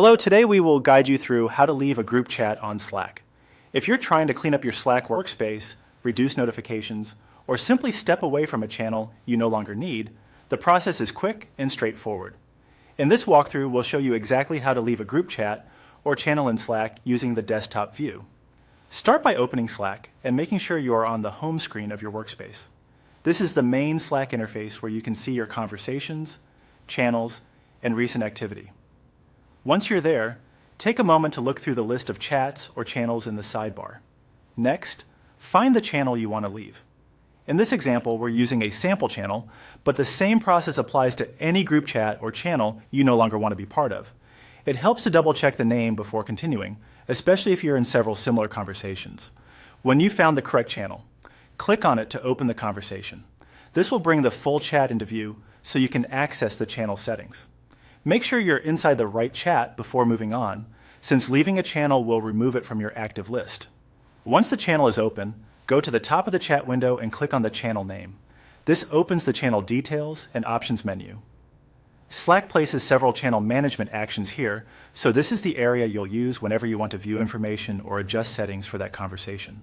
Hello, today we will guide you through how to leave a group chat on Slack. If you're trying to clean up your Slack workspace, reduce notifications, or simply step away from a channel you no longer need, the process is quick and straightforward. In this walkthrough, we'll show you exactly how to leave a group chat or channel in Slack using the desktop view. Start by opening Slack and making sure you are on the home screen of your workspace. This is the main Slack interface where you can see your conversations, channels, and recent activity. Once you're there, take a moment to look through the list of chats or channels in the sidebar. Next, find the channel you want to leave. In this example, we're using a sample channel, but the same process applies to any group chat or channel you no longer want to be part of. It helps to double-check the name before continuing, especially if you're in several similar conversations. When you found the correct channel, click on it to open the conversation. This will bring the full chat into view so you can access the channel settings. Make sure you're inside the right chat before moving on, since leaving a channel will remove it from your active list. Once the channel is open, go to the top of the chat window and click on the channel name. This opens the channel details and options menu. Slack places several channel management actions here, so this is the area you'll use whenever you want to view information or adjust settings for that conversation.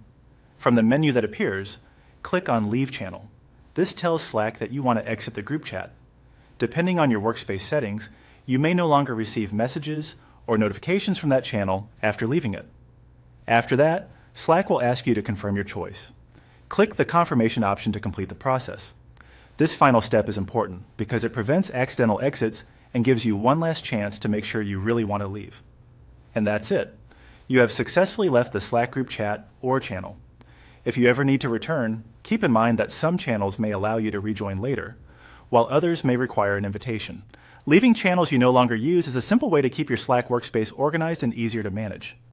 From the menu that appears, click on Leave Channel. This tells Slack that you want to exit the group chat. Depending on your workspace settings, you may no longer receive messages or notifications from that channel after leaving it. After that, Slack will ask you to confirm your choice. Click the confirmation option to complete the process. This final step is important because it prevents accidental exits and gives you one last chance to make sure you really want to leave. And that's it. You have successfully left the Slack group chat or channel. If you ever need to return, keep in mind that some channels may allow you to rejoin later, while others may require an invitation. Leaving channels you no longer use is a simple way to keep your Slack workspace organized and easier to manage.